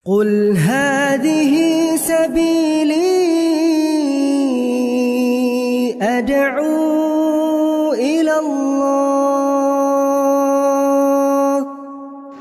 قل هذه سبيلي أدعو إلى الله.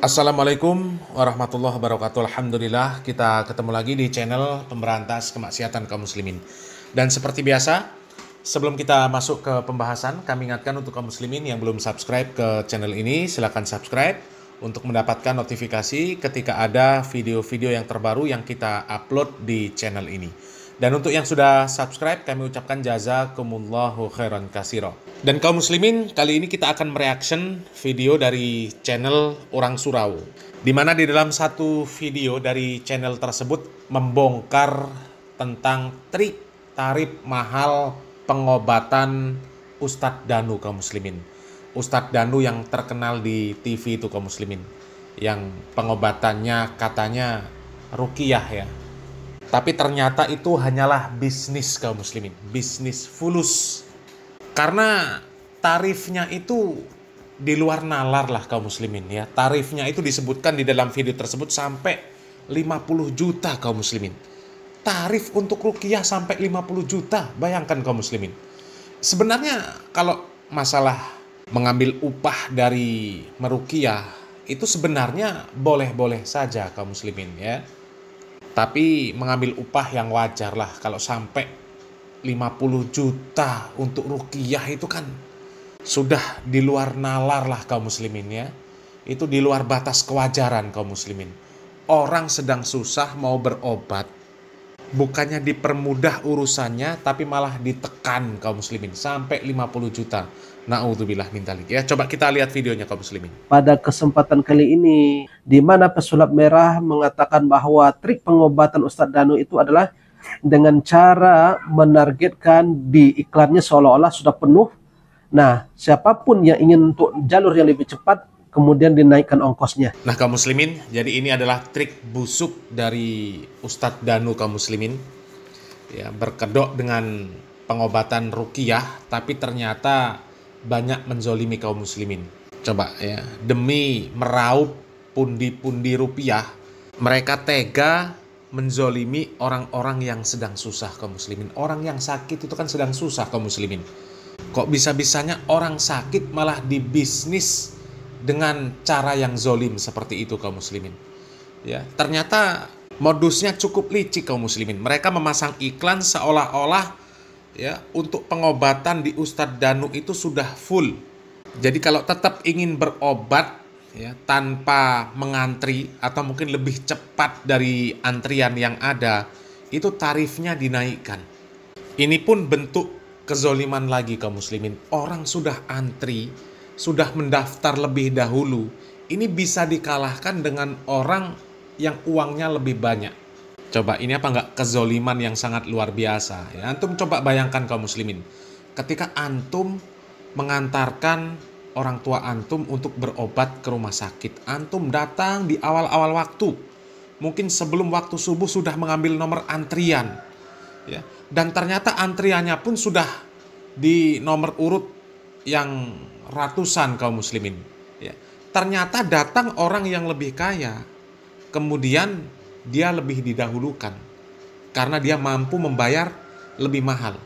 Assalamualaikum warahmatullahi wabarakatuh. Alhamdulillah kita ketemu lagi di channel pemberantas kemaksiatan kaum muslimin. Dan seperti biasa, sebelum kita masuk ke pembahasan, kami ingatkan untuk kaum muslimin yang belum subscribe ke channel ini, silakan subscribe untuk mendapatkan notifikasi ketika ada video-video yang terbaru yang kita upload di channel ini. Dan untuk yang sudah subscribe, kami ucapkan jazakumullahu khairan katsira. Dan kaum muslimin, kali ini kita akan mereaction video dari channel Orang Surau, di mana di dalam satu video dari channel tersebut membongkar tentang trik tarif mahal pengobatan Ustadz Danu kaum muslimin. Ustadz Danu yang terkenal di TV itu kaum muslimin, yang pengobatannya katanya ruqyah ya. Tapi ternyata itu hanyalah bisnis kaum muslimin, bisnis fulus. Karena tarifnya itu di luar nalar lah kaum muslimin ya. Tarifnya itu disebutkan di dalam video tersebut sampai 50 juta kaum muslimin. Tarif untuk ruqyah sampai 50 juta, bayangkan kaum muslimin. Sebenarnya kalau masalah mengambil upah dari meruqyah itu sebenarnya boleh-boleh saja kaum muslimin ya. Tapi mengambil upah yang wajar lah. Kalau sampai 50 juta untuk ruqyah itu kan sudah di luar nalar lah kaum muslimin ya. Itu di luar batas kewajaran kaum muslimin. Orang sedang susah mau berobat, bukannya dipermudah urusannya, tapi malah ditekan kaum muslimin sampai 50 juta. Na'udzubillah min dzalik ya. Coba kita lihat videonya kaum muslimin. Pada kesempatan kali ini, di mana pesulap merah mengatakan bahwa trik pengobatan Ustadz Danu itu adalah dengan cara menargetkan di iklannya seolah-olah sudah penuh. Nah, siapapun yang ingin untuk jalur yang lebih cepat, kemudian dinaikkan ongkosnya. Nah kaum muslimin, jadi ini adalah trik busuk dari Ustadz Danu kaum muslimin ya, berkedok dengan pengobatan ruqyah, tapi ternyata banyak menzolimi kaum muslimin. Coba ya, demi meraup pundi-pundi rupiah, mereka tega menzolimi orang-orang yang sedang susah kaum muslimin. Orang yang sakit itu kan sedang susah kaum muslimin. Kok bisa-bisanya orang sakit malah dibisnis dengan cara yang zolim seperti itu kaum muslimin ya. Ternyata modusnya cukup licik kaum muslimin. Mereka memasang iklan seolah-olah ya untuk pengobatan di Ustadz Danu itu sudah full. Jadi kalau tetap ingin berobat ya tanpa mengantri atau mungkin lebih cepat dari antrian yang ada, itu tarifnya dinaikkan. Ini pun bentuk kezoliman lagi kaum muslimin. Orang sudah antri, sudah mendaftar lebih dahulu, ini bisa dikalahkan dengan orang yang uangnya lebih banyak. Coba ini apa enggak kezoliman yang sangat luar biasa ya. Antum coba bayangkan kaum muslimin, ketika antum mengantarkan orang tua antum untuk berobat ke rumah sakit, antum datang di awal-awal waktu, mungkin sebelum waktu subuh sudah mengambil nomor antrian ya, dan ternyata antriannya pun sudah di nomor urut yang ratusan kaum muslimin ya. Ternyata datang orang yang lebih kaya, kemudian dia lebih didahulukan karena dia mampu membayar lebih mahal.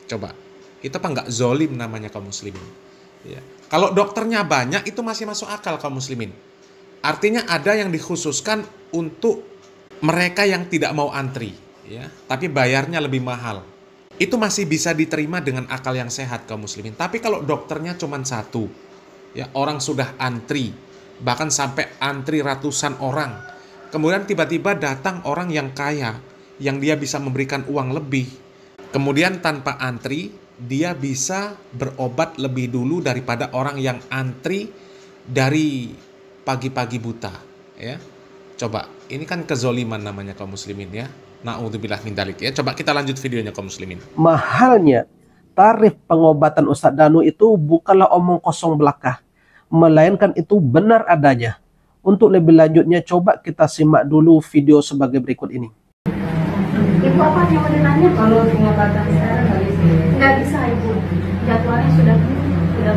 Coba, itu apa enggak zolim namanya kaum muslimin ya. Kalau dokternya banyak itu masih masuk akal kaum muslimin. Artinya ada yang dikhususkan untuk mereka yang tidak mau antri ya, tapi bayarnya lebih mahal. Itu masih bisa diterima dengan akal yang sehat kaum muslimin. Tapi kalau dokternya cuma satu ya, orang sudah antri, bahkan sampai antri ratusan orang, kemudian tiba-tiba datang orang yang kaya, yang dia bisa memberikan uang lebih, kemudian tanpa antri dia bisa berobat lebih dulu daripada orang yang antri dari pagi-pagi buta ya. Coba, ini kan kezoliman namanya kaum muslimin ya. Na'udzubillah min dzalik ya. Coba kita lanjut videonya kaum muslimin. Mahalnya tarif pengobatan Ustadz Danu itu bukanlah omong kosong belaka, melainkan itu benar adanya. Untuk lebih lanjutnya, coba kita simak dulu video sebagai berikut ini. Ibu apa yang mau ditanya? Kalau pengobatan sekarang nggak bisa ibu, jadwalnya sudah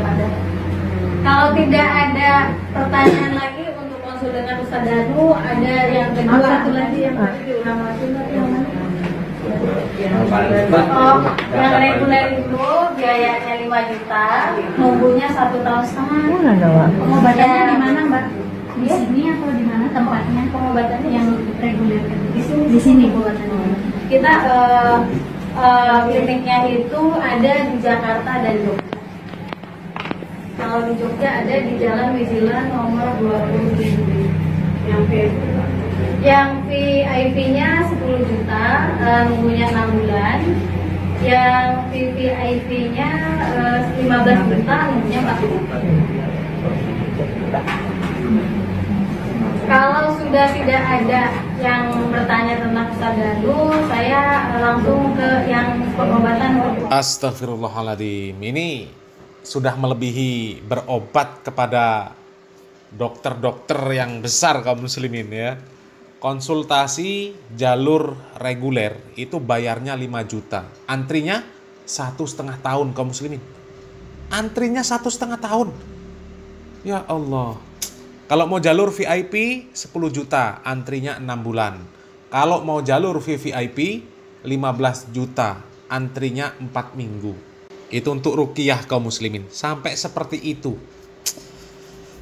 padat. Kalau tidak ada pertanyaan lagi untuk konsul dengan Ustadz Danu, ada yang Satu lagi yang tadi diulang lagi yang mana? Oh, yang reguler itu biayanya 5 juta, nunggunya 1,5 tahun. Pengobatannya di mana, Mbak? Di sini atau di mana tempatnya? Pengobatannya yang reguler di sini. Di sini pengobatannya. Kita kliniknya itu ada di Jakarta dan Jogja. Kalau di Jogja ada di Jalan Wizilan nomor 27. Yang VIP-nya 10 juta, nunggunya 6 bulan. Yang VVIP-nya 15 juta, nunggunya 4 bulan. Kalau sudah tidak ada yang bertanya tentang Ustaz Danu, saya langsung ke yang pengobatan. Astagfirullahaladzim, ini sudah melebihi berobat kepada dokter-dokter yang besar kaum muslimin ya. Konsultasi jalur reguler itu bayarnya 5 juta. Antrinya 1,5 tahun kaum muslimin. Antrinya 1,5 tahun. Ya Allah. Kalau mau jalur VIP 10 juta, antrinya 6 bulan. Kalau mau jalur VVIP 15 juta, antrinya 4 minggu. Itu untuk ruqyah kaum muslimin. Sampai seperti itu.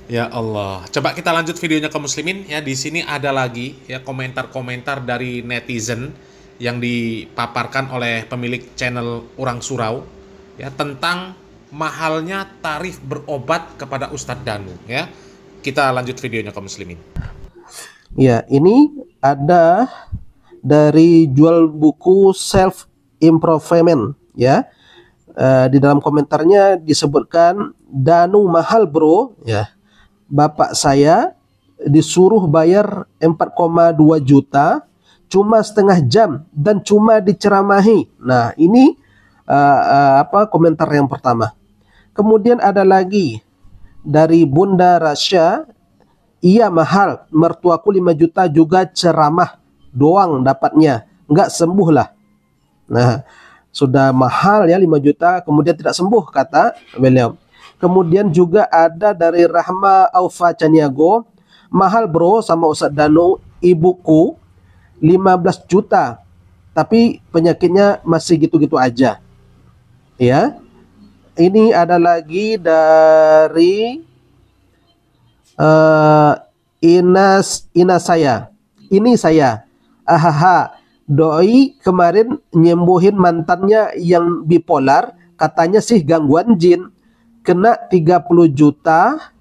Ya Allah. Coba kita lanjut videonya kaum muslimin ya. Di sini ada lagi ya komentar-komentar dari netizen yang dipaparkan oleh pemilik channel Orang Surau ya tentang mahalnya tarif berobat kepada Ustadz Danu ya. Kita lanjut videonya kaum muslimin. Ya, ini ada dari jual buku self improvement ya. Di dalam komentarnya disebutkan Danu mahal bro ya. Bapak saya disuruh bayar 4,2 juta cuma setengah jam dan cuma diceramahi. Nah, ini komentar yang pertama. Kemudian ada lagi dari Bunda Rasya, iya mahal, mertuaku 5 juta juga ceramah doang dapatnya, nggak sembuh lah. Nah, sudah mahal ya 5 juta, kemudian tidak sembuh kata beliau. Kemudian juga ada dari Rahma Aufa Caniago, mahal bro sama Ustadz Danu, ibuku 15 juta, tapi penyakitnya masih gitu-gitu aja. Ya. Ini ada lagi dari Ini saya. Ahaha, doi kemarin nyembuhin mantannya yang bipolar, katanya sih gangguan jin. Kena 30 juta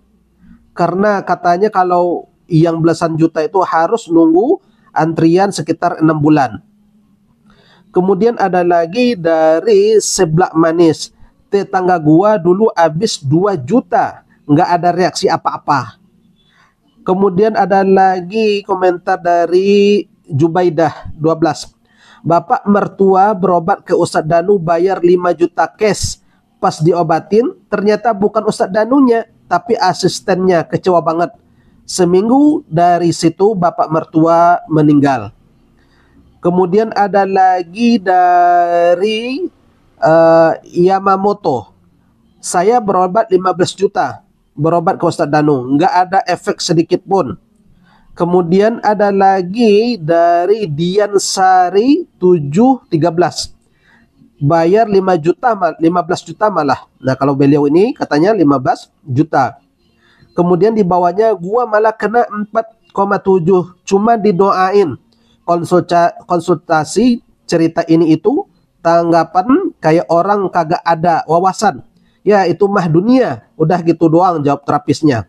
karena katanya kalau yang belasan juta itu harus nunggu antrian sekitar 6 bulan. Kemudian ada lagi dari Seblak Manis. Tetangga gua dulu habis 2 juta, nggak ada reaksi apa-apa. Kemudian ada lagi komentar dari Jubaidah 12. Bapak mertua berobat ke Ustadz Danu bayar 5 juta cash. Pas diobatin ternyata bukan Ustadz Danunya tapi asistennya, kecewa banget. Seminggu dari situ bapak mertua meninggal. Kemudian ada lagi dari Yamamoto. Saya berobat 15 juta. Berobat ke Ustadz Danu. Nggak ada efek sedikit pun. Kemudian ada lagi dari Dian Sari 713. Bayar 5 juta, 15 juta malah. Nah kalau beliau ini katanya 15 juta. Kemudian di bawahnya gua malah kena 4,7. Cuma didoain. Konsultasi cerita ini itu tanggapan kayak orang kagak ada wawasan. Ya itu mah dunia. Udah gitu doang jawab terapisnya.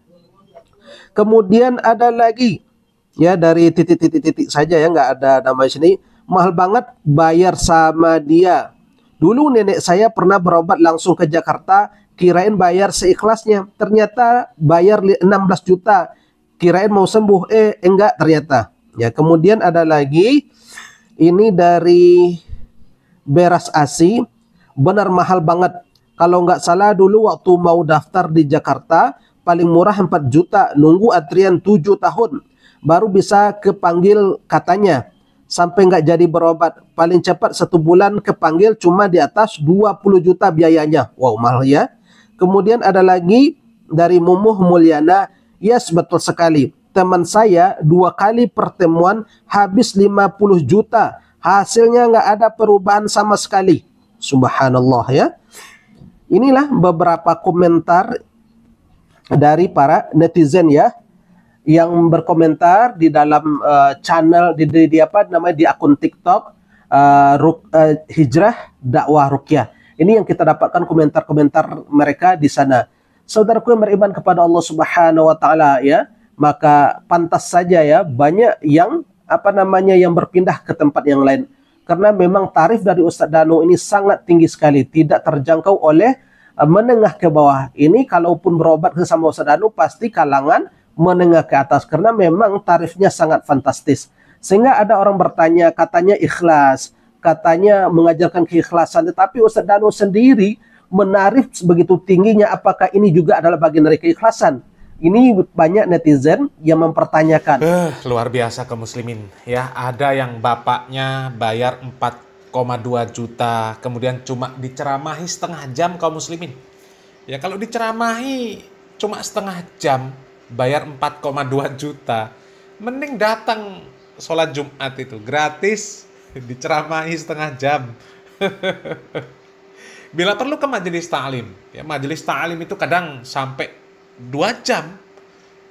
Kemudian ada lagi ya dari titik-titik saja ya, nggak ada nama sini. Mahal banget bayar sama dia. Dulu nenek saya pernah berobat langsung ke Jakarta, kirain bayar seikhlasnya. Ternyata bayar 16 juta. Kirain mau sembuh, enggak ternyata. Ya, kemudian ada lagi ini dari Beras Asi, benar mahal banget. Kalau nggak salah dulu waktu mau daftar di Jakarta, paling murah 4 juta, nunggu antrian 7 tahun. Baru bisa kepanggil katanya. Sampai nggak jadi berobat. Paling cepat 1 bulan kepanggil cuma di atas 20 juta biayanya. Wow, mahal ya. Kemudian ada lagi dari Mumuh Mulyana. Yes, betul sekali. teman saya 2 kali pertemuan habis 50 juta. Hasilnya nggak ada perubahan sama sekali. Subhanallah ya. Inilah beberapa komentar dari para netizen ya, yang berkomentar di dalam channel di apa namanya, di akun TikTok Hijrah Dakwah Ruqyah. Ini yang kita dapatkan komentar-komentar mereka di sana. Saudaraku yang beriman kepada Allah Subhanahu wa taala ya, maka pantas saja ya banyak yang apa namanya yang berpindah ke tempat yang lain. Karena memang tarif dari Ustadz Danu ini sangat tinggi sekali, tidak terjangkau oleh menengah ke bawah. Ini kalaupun berobat ke sama Ustadz Danu pasti kalangan menengah ke atas, karena memang tarifnya sangat fantastis. Sehingga ada orang bertanya, katanya ikhlas, katanya mengajarkan keikhlasan, tetapi Ustadz Danu sendiri menarif begitu tingginya, apakah ini juga adalah bagian dari keikhlasan? Ini banyak netizen yang mempertanyakan. Luar biasa kaum muslimin ya. Ada yang bapaknya bayar 4,2 juta, kemudian cuma diceramahi setengah jam kaum muslimin. Ya kalau diceramahi cuma setengah jam, bayar 4,2 juta, mending datang sholat Jumat itu gratis, diceramahi setengah jam. Bila perlu ke majelis ta'lim. Ya, majelis ta'lim itu kadang sampai 2 jam.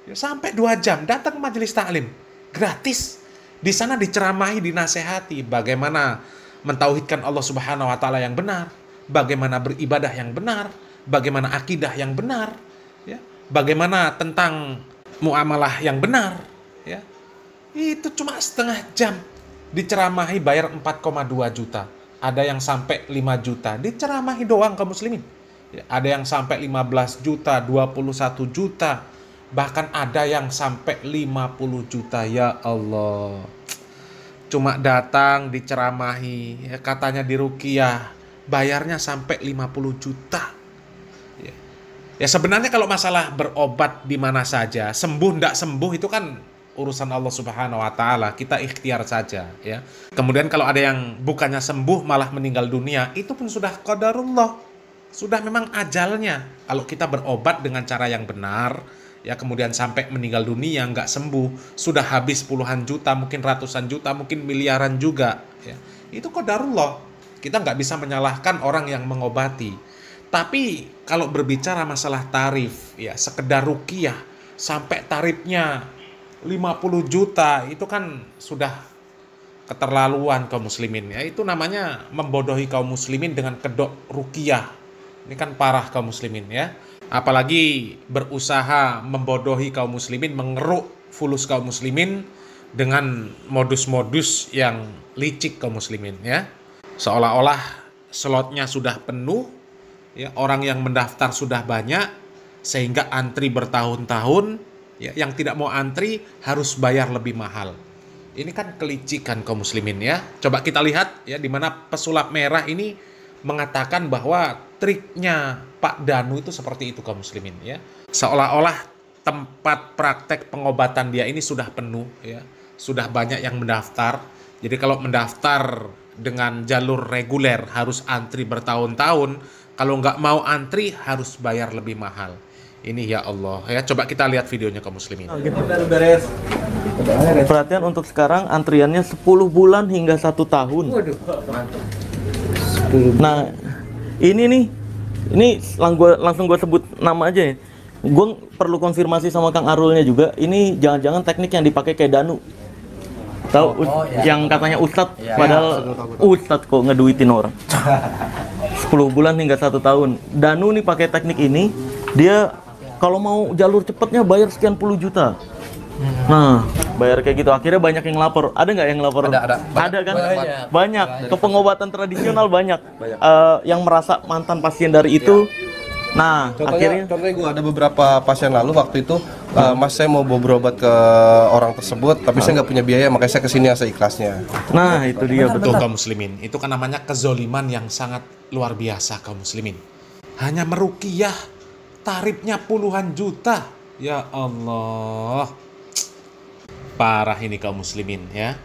Ya, sampai 2 jam datang ke majelis ta'lim. Gratis. Di sana diceramahi, dinasehati bagaimana mentauhidkan Allah Subhanahu wa taala yang benar, bagaimana beribadah yang benar, bagaimana akidah yang benar, ya, bagaimana tentang muamalah yang benar, ya. Itu cuma setengah jam diceramahi, bayar 4,2 juta. Ada yang sampai 5 juta diceramahi doang kaum muslimin. Ya, ada yang sampai 15 juta, 21 juta, bahkan ada yang sampai 50 juta. Ya Allah. Cuma datang diceramahi, ya, katanya diruqyah, bayarnya sampai 50 juta. Ya. Ya sebenarnya kalau masalah berobat di mana saja, sembuh ndak sembuh itu kan urusan Allah Subhanahu wa taala, kita ikhtiar saja ya. Kemudian kalau ada yang bukannya sembuh malah meninggal dunia, itu pun sudah qadarullah. Sudah memang ajalnya. Kalau kita berobat dengan cara yang benar, ya kemudian sampai meninggal dunia nggak sembuh, sudah habis puluhan juta, mungkin ratusan juta, mungkin miliaran juga ya. Itu qadarullah. Kita nggak bisa menyalahkan orang yang mengobati. Tapi kalau berbicara masalah tarif ya, sekedar ruqyah sampai tarifnya 50 juta itu kan sudah keterlaluan kaum muslimin ya. Itu namanya membodohi kaum muslimin dengan kedok ruqyah. Ini kan parah kaum muslimin ya. Apalagi berusaha membodohi kaum muslimin, mengeruk fulus kaum muslimin dengan modus-modus yang licik kaum muslimin ya. Seolah-olah slotnya sudah penuh ya, orang yang mendaftar sudah banyak sehingga antri bertahun-tahun. Ya, yang tidak mau antri harus bayar lebih mahal. Ini kan kelicikan kaum muslimin ya. Coba kita lihat ya, di mana pesulap merah ini mengatakan bahwa triknya Pak Danu itu seperti itu kaum muslimin ya. Seolah-olah tempat praktek pengobatan dia ini sudah penuh ya. Sudah banyak yang mendaftar. Jadi kalau mendaftar dengan jalur reguler harus antri bertahun-tahun. Kalau nggak mau antri harus bayar lebih mahal. Ini ya Allah ya, coba kita lihat videonya kaum muslimin. Perhatian untuk sekarang antriannya 10 bulan hingga 1 tahun. Nah ini nih, ini langsung gue sebut nama aja ya. Gue perlu konfirmasi sama Kang Arulnya juga. Ini jangan-jangan teknik yang dipakai kayak Danu. Tahu yang katanya Ustadz, padahal Ustadz kok ngeduitin orang. 10 bulan hingga 1 tahun. Danu nih pakai teknik ini, dia kalau mau jalur cepatnya bayar sekian puluh juta. Nah, bayar kayak gitu. Akhirnya banyak yang lapor. Ada nggak yang lapor? Ada kan? Banyak. Ke pengobatan tradisional banyak. Yang merasa mantan pasien dari itu. Nah, contohnya gue ada beberapa pasien lalu waktu itu, Mas saya mau berobat ke orang tersebut, tapi saya nggak punya biaya, makanya saya kesini yang seikhlasnya. Nah, itu dia betul kaum muslimin. Itu kan namanya kezoliman yang sangat luar biasa kaum muslimin. Hanya meruqyah tarifnya puluhan juta. Ya Allah. Parah ini kaum muslimin ya.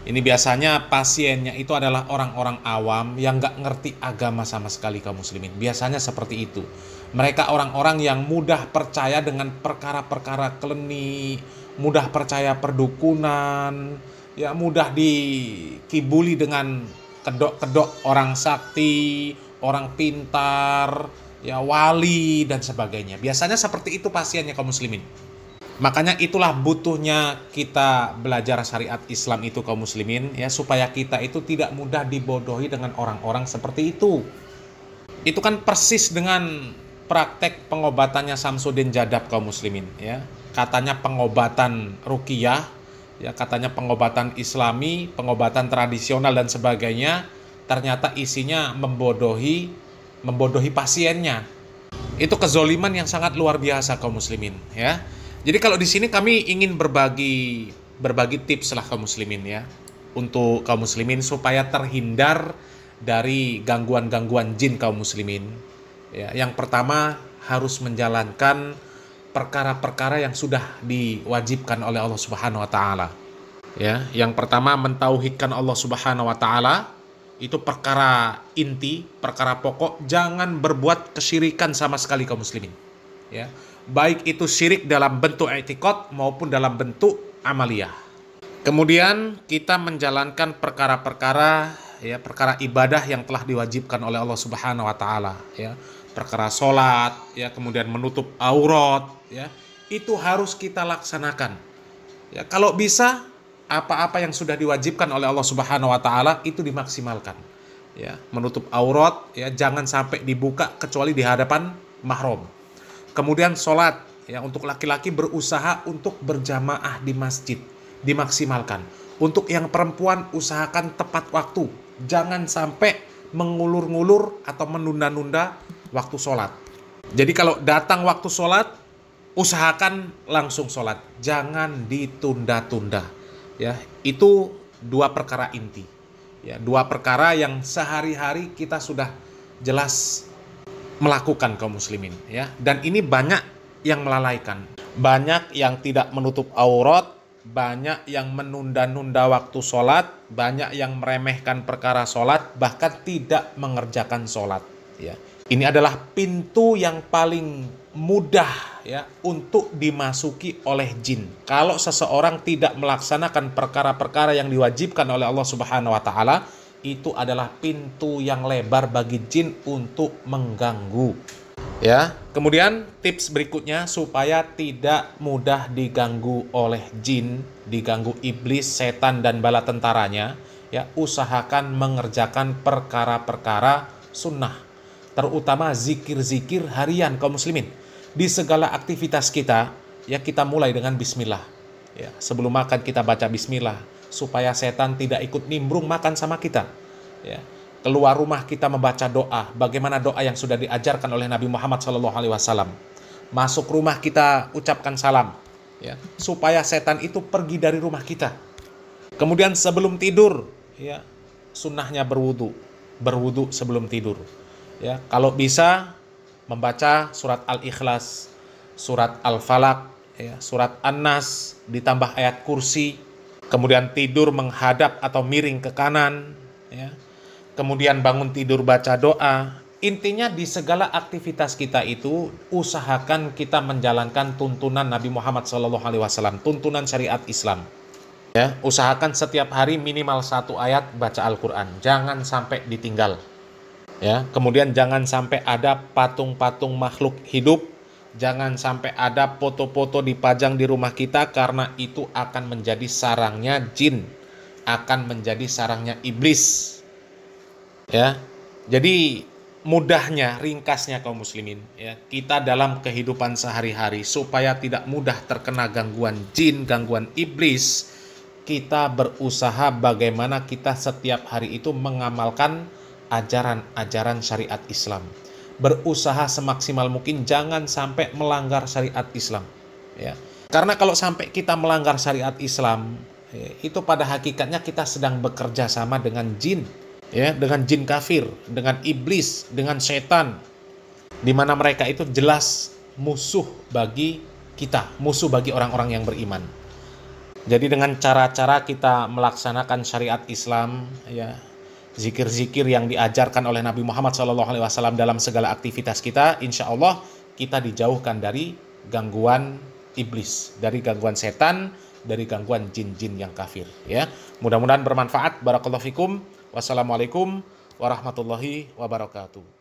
Ini biasanya pasiennya itu adalah orang-orang awam yang nggak ngerti agama sama sekali kaum muslimin. Biasanya seperti itu. Mereka orang-orang yang mudah percaya dengan perkara-perkara klenik, mudah percaya perdukunan, ya mudah dikibuli dengan kedok-kedok orang sakti, orang pintar, ya wali dan sebagainya. Biasanya seperti itu pasiennya kaum muslimin. Makanya itulah butuhnya kita belajar syariat Islam itu kaum muslimin, ya supaya kita itu tidak mudah dibodohi dengan orang-orang seperti itu. Itu kan persis dengan praktek pengobatannya Samsudin Jadab kaum muslimin, ya. Katanya pengobatan ruqyah, ya katanya pengobatan Islami, pengobatan tradisional dan sebagainya, ternyata isinya membodohi pasiennya. Itu kezoliman yang sangat luar biasa kaum muslimin, ya. Jadi kalau di sini kami ingin berbagi tips lah kaum muslimin, ya, untuk kaum muslimin supaya terhindar dari gangguan-gangguan jin kaum muslimin. Ya, yang pertama harus menjalankan perkara-perkara yang sudah diwajibkan oleh Allah Subhanahu wa taala. Ya, yang pertama mentauhidkan Allah Subhanahu wa taala, itu perkara inti, perkara pokok, jangan berbuat kesyirikan sama sekali kaum muslimin. Ya. Baik itu syirik dalam bentuk i'tiqad maupun dalam bentuk amaliyah. Kemudian kita menjalankan perkara-perkara, ya, perkara ibadah yang telah diwajibkan oleh Allah Subhanahu wa taala, ya. Perkara salat, ya, kemudian menutup aurat, ya. Itu harus kita laksanakan. Ya, kalau bisa apa-apa yang sudah diwajibkan oleh Allah Subhanahu wa taala itu dimaksimalkan. Ya, menutup aurat, ya, jangan sampai dibuka kecuali di hadapan mahram. Kemudian sholat, ya, untuk laki-laki berusaha untuk berjamaah di masjid, dimaksimalkan. Untuk yang perempuan usahakan tepat waktu, jangan sampai mengulur-ngulur atau menunda-nunda waktu sholat. Jadi kalau datang waktu sholat, usahakan langsung sholat, jangan ditunda-tunda. Ya, itu dua perkara inti. Ya, dua perkara yang sehari-hari kita sudah jelas melakukan kaum muslimin, ya. Dan ini banyak yang melalaikan. Banyak yang tidak menutup aurat, banyak yang menunda-nunda waktu sholat, banyak yang meremehkan perkara sholat, bahkan tidak mengerjakan sholat, ya. Ini adalah pintu yang paling mudah, ya, untuk dimasuki oleh jin. Kalau seseorang tidak melaksanakan perkara-perkara yang diwajibkan oleh Allah Subhanahu wa taala, itu adalah pintu yang lebar bagi jin untuk mengganggu. Ya, kemudian tips berikutnya supaya tidak mudah diganggu oleh jin, diganggu iblis, setan dan bala tentaranya, ya, usahakan mengerjakan perkara-perkara sunnah, terutama zikir-zikir harian kaum muslimin. Di segala aktivitas kita, ya, kita mulai dengan bismillah. Ya, sebelum makan kita baca bismillah supaya setan tidak ikut nimbrung makan sama kita. Ya. Keluar rumah kita membaca doa, bagaimana doa yang sudah diajarkan oleh Nabi Muhammad SAW. Masuk rumah kita ucapkan salam, ya, supaya setan itu pergi dari rumah kita. Kemudian sebelum tidur, ya, sunnahnya berwudu sebelum tidur. Ya, kalau bisa membaca surat Al-Ikhlas, surat Al-Falaq, ya, surat An-Nas, ditambah ayat kursi. Kemudian tidur menghadap atau miring ke kanan, ya. Kemudian bangun tidur baca doa. Intinya di segala aktivitas kita itu usahakan kita menjalankan tuntunan Nabi Muhammad SAW, tuntunan syariat Islam. Ya, usahakan setiap hari minimal 1 ayat baca Al-Quran, jangan sampai ditinggal. Ya, kemudian jangan sampai ada patung-patung makhluk hidup, jangan sampai ada foto-foto dipajang di rumah kita karena itu akan menjadi sarangnya jin, akan menjadi sarangnya iblis. Ya, jadi mudahnya, ringkasnya kaum muslimin, ya, kita dalam kehidupan sehari-hari supaya tidak mudah terkena gangguan jin, gangguan iblis, kita berusaha bagaimana kita setiap hari itu mengamalkan ajaran-ajaran syariat Islam. Berusaha semaksimal mungkin jangan sampai melanggar syariat Islam, ya. Karena kalau sampai kita melanggar syariat Islam, ya, itu pada hakikatnya kita sedang bekerja sama dengan jin. Ya, dengan jin kafir, dengan iblis, dengan setan, di mana mereka itu jelas musuh bagi kita, musuh bagi orang-orang yang beriman. Jadi dengan cara-cara kita melaksanakan syariat Islam, ya, zikir-zikir yang diajarkan oleh Nabi Muhammad SAW dalam segala aktivitas kita, insya Allah kita dijauhkan dari gangguan iblis, dari gangguan setan, dari gangguan jin-jin yang kafir ya. Mudah-mudahan bermanfaat. Barakallahu fikum. Wassalamualaikum warahmatullahi wabarakatuh.